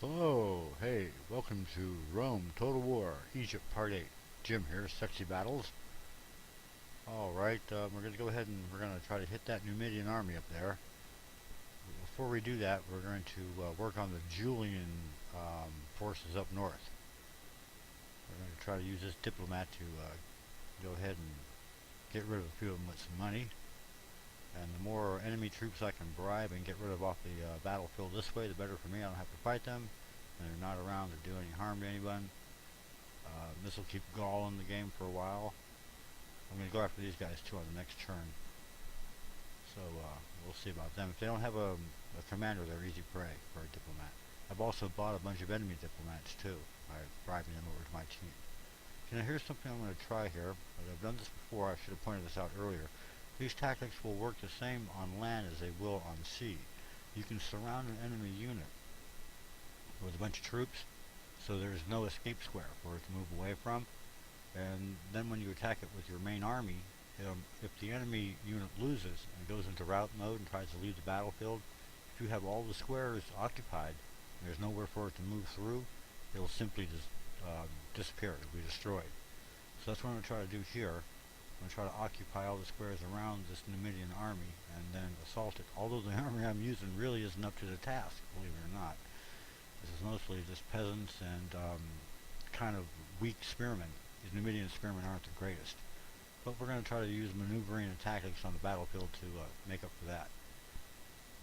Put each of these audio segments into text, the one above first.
Hello, hey, welcome to Rome Total War, Egypt Part 8. Jim here, Sexy Battles. Alright, we're going to go ahead and we're going to try to hit that Numidian army up there. Before we do that, we're going to work on the Julian forces up north. We're going to try to use this diplomat to go ahead and get rid of a few of them with some money. And the more enemy troops I can bribe and get rid of off the battlefield this way, the better for me. I don't have to fight them. And they're not around to do any harm to anyone. This will keep Gaul in the game for a while. I'm going to go after these guys too on the next turn. So we'll see about them. If they don't have a commander, they're easy prey for a diplomat. I've also bought a bunch of enemy diplomats too by bribing them over to my team. Now here's something I'm going to try here. I've done this before. I should have pointed this out earlier. These tactics will work the same on land as they will on sea. You can surround an enemy unit with a bunch of troops, so there's no escape square for it to move away from. And then when you attack it with your main army, if the enemy unit loses and goes into rout mode and tries to leave the battlefield, if you have all the squares occupied and there's nowhere for it to move through, it'll simply just disappear. It'll be destroyed. So that's what I'm going to try to do here. I'm going to try to occupy all the squares around this Numidian army and then assault it. Although the army I'm using really isn't up to the task, believe it or not. This is mostly just peasants and kind of weak spearmen. These Numidian spearmen aren't the greatest. But we're going to try to use maneuvering and tactics on the battlefield to make up for that.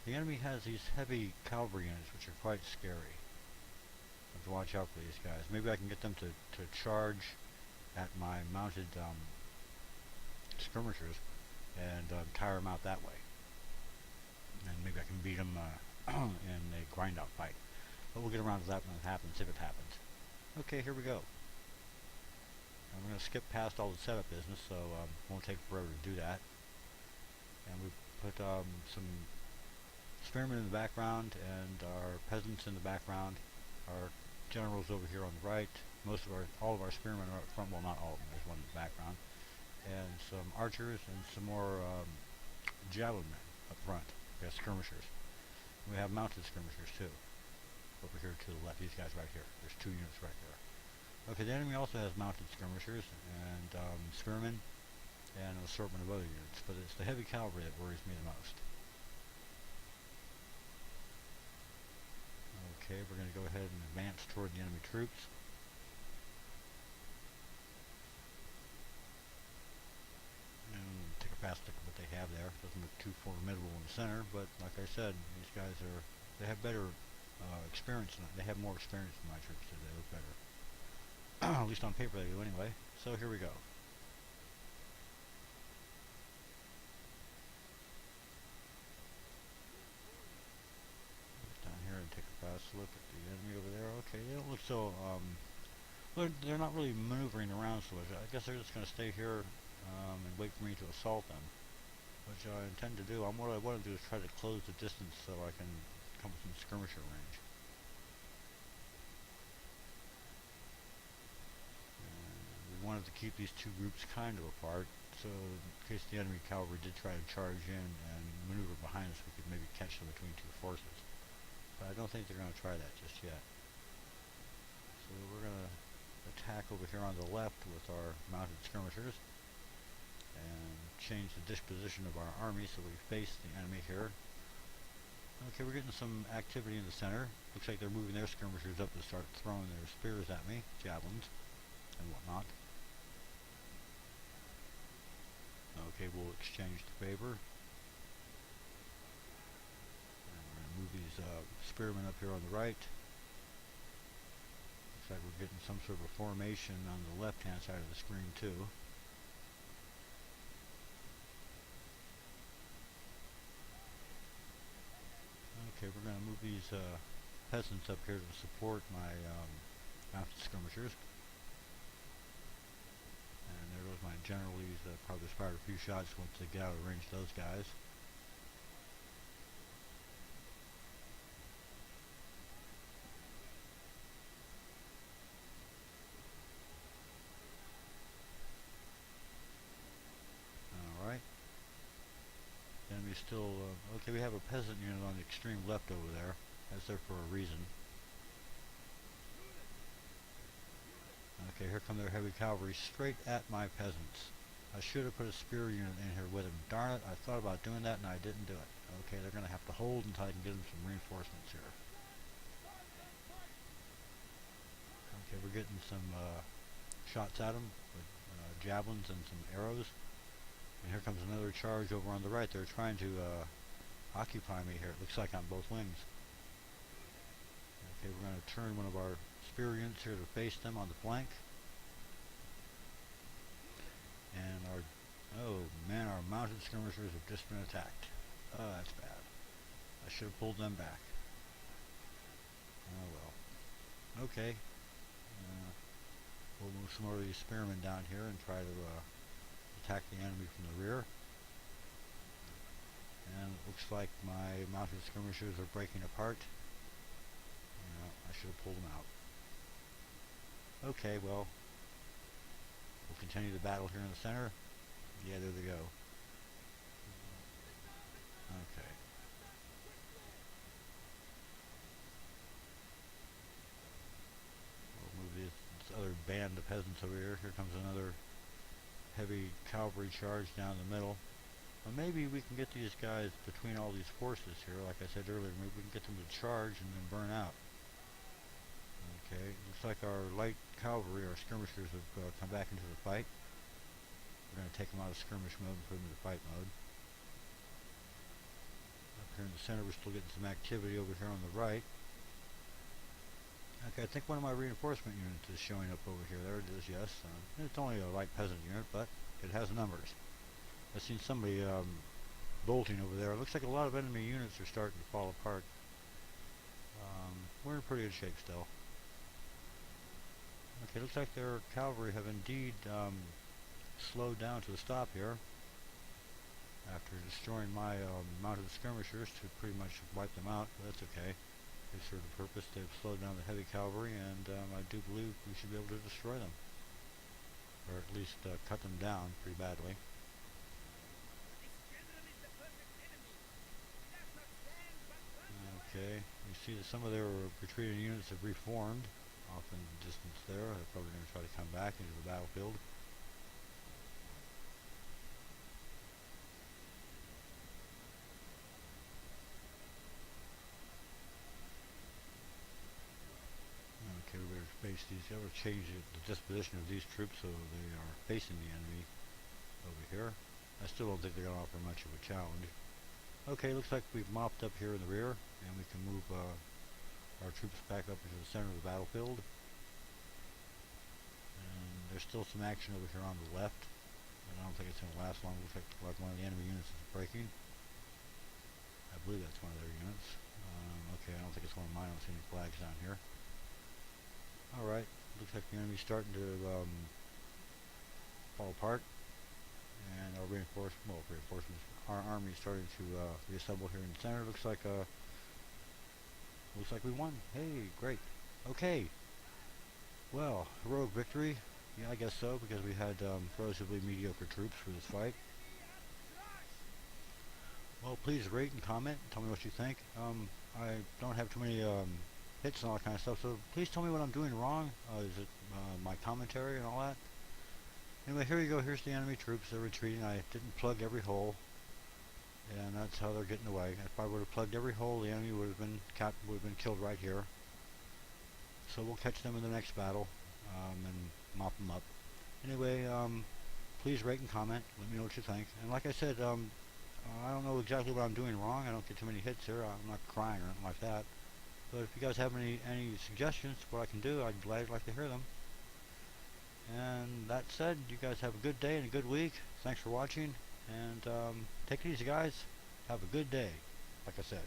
The enemy has these heavy cavalry units which are quite scary. I have to watch out for these guys. Maybe I can get them to charge at my mounted skirmishers and tire them out that way. And maybe I can beat them in a grind out fight. But we'll get around to that when it happens, if it happens. Okay, here we go. I'm going to skip past all the setup business, so it won't take forever to do that. And we put some spearmen in the background and our peasants in the background. Our generals over here on the right. All of our spearmen are up front. Well, not all of them. There's one in the background. And some archers and some more javelin men up front. We have skirmishers. We have mounted skirmishers too. Over here to the left, these guys right here. There's two units right there. Okay, the enemy also has mounted skirmishers and spearmen and an assortment of other units, but it's the heavy cavalry that worries me the most. Okay, we're going to go ahead and advance toward the enemy troops. And take a fast look at what they have there. Doesn't look too formidable in the center, but like I said, these guys they have better experience. They have more experience than my troops, so they look better. At least on paper they do anyway. So here we go. Down here and take a fast look at the enemy over there. Okay, they don't look so, they're not really maneuvering around so much. I guess they're just going to stay here and wait for me to assault them, which I intend to do. What I want to do is try to close the distance so I can come within skirmisher range. We wanted to keep these two groups kind of apart, so in case the enemy cavalry did try to charge in and maneuver behind us, we could maybe catch them between two forces. But I don't think they're going to try that just yet. So we're going to attack over here on the left with our mounted skirmishers and change the disposition of our army so we face the enemy here. Okay, we're getting some activity in the center. Looks like they're moving their skirmishers up to start throwing their spears at me, javelins and whatnot. Okay, we'll exchange the favor. And we're going to move these spearmen up here on the right. Looks like we're getting some sort of a formation on the left-hand side of the screen too. Okay, we're going to move these peasants up here to support my mounted skirmishers. And there goes my general. He's probably just fired a few shots once they get out of range those guys. Alright. Enemy's still... okay, we have a peasant unit on the extreme left over there. That's there for a reason. Okay, here come their heavy cavalry straight at my peasants. I should have put a spear unit in here with them. Darn it, I thought about doing that and I didn't do it. Okay, they're going to have to hold until I can get them some reinforcements here. Okay, we're getting some shots at them with javelins and some arrows. And here comes another charge over on the right. They're trying to occupy me here. It looks like on both wings. Okay, we're going to turn one of our spear units here to face them on the flank. And oh man, our mounted skirmishers have just been attacked. Oh, that's bad. I should have pulled them back. Oh well. Okay. We'll move some more of these spearmen down here and try to attack the enemy from the rear. And it looks like my mounted skirmishers are breaking apart. I should have pulled them out. Okay, well, we'll continue the battle here in the center. Yeah, there they go. Okay. We'll move this other band of peasants over here. Here comes another heavy cavalry charge down the middle. Well, maybe we can get these guys between all these forces here. Like I said earlier, maybe we can get them to charge and then burn out. Okay, looks like our light cavalry, our skirmishers, have come back into the fight. We're going to take them out of skirmish mode and put them into fight mode. Up here in the center, we're still getting some activity over here on the right. Okay, I think one of my reinforcement units is showing up over here. There it is, yes. It's only a light peasant unit, but it has numbers. I've seen somebody bolting over there. It looks like a lot of enemy units are starting to fall apart. We're in pretty good shape still. Okay, looks like their cavalry have indeed slowed down to a stop here after destroying my mounted skirmishers to pretty much wipe them out. But that's okay. They served a purpose. They've slowed down the heavy cavalry, and I do believe we should be able to destroy them, or at least cut them down pretty badly. Okay, you see that some of their retreating units have reformed off in the distance there. They're probably going to try to come back into the battlefield. Okay, we better face these. I will change the disposition of these troops so they are facing the enemy over here. I still don't think they're going to offer much of a challenge. Okay, looks like we've mopped up here in the rear, and we can move our troops back up into the center of the battlefield. And there's still some action over here on the left, and I don't think it's going to last long. Looks like one of the enemy units is breaking. I believe that's one of their units. Okay, I don't think it's one of mine. I don't see any flags down here. Alright, looks like the enemy's starting to fall apart, and our reinforcements, our army's starting to reassemble here in the center. Looks like we won. Hey, great. Okay. Well, heroic victory. Yeah, I guess so, because we had relatively mediocre troops for this fight. Well, please rate and comment. Tell me what you think. I don't have too many hits and all that kind of stuff, so please tell me what I'm doing wrong. Is it my commentary and all that? Anyway, here you go. Here's the enemy troops. They're retreating. I didn't plug every hole, and that's how they're getting away. If I would have plugged every hole, the enemy would have been killed right here. So we'll catch them in the next battle and mop them up. Anyway, please rate and comment. Let me know what you think. And like I said, I don't know exactly what I'm doing wrong. I don't get too many hits here. I'm not crying or anything like that. But if you guys have any suggestions for what I can do, I'd gladly like to hear them. And that said, you guys have a good day and a good week. Thanks for watching, and take it easy, guys. Have a good day, like I said.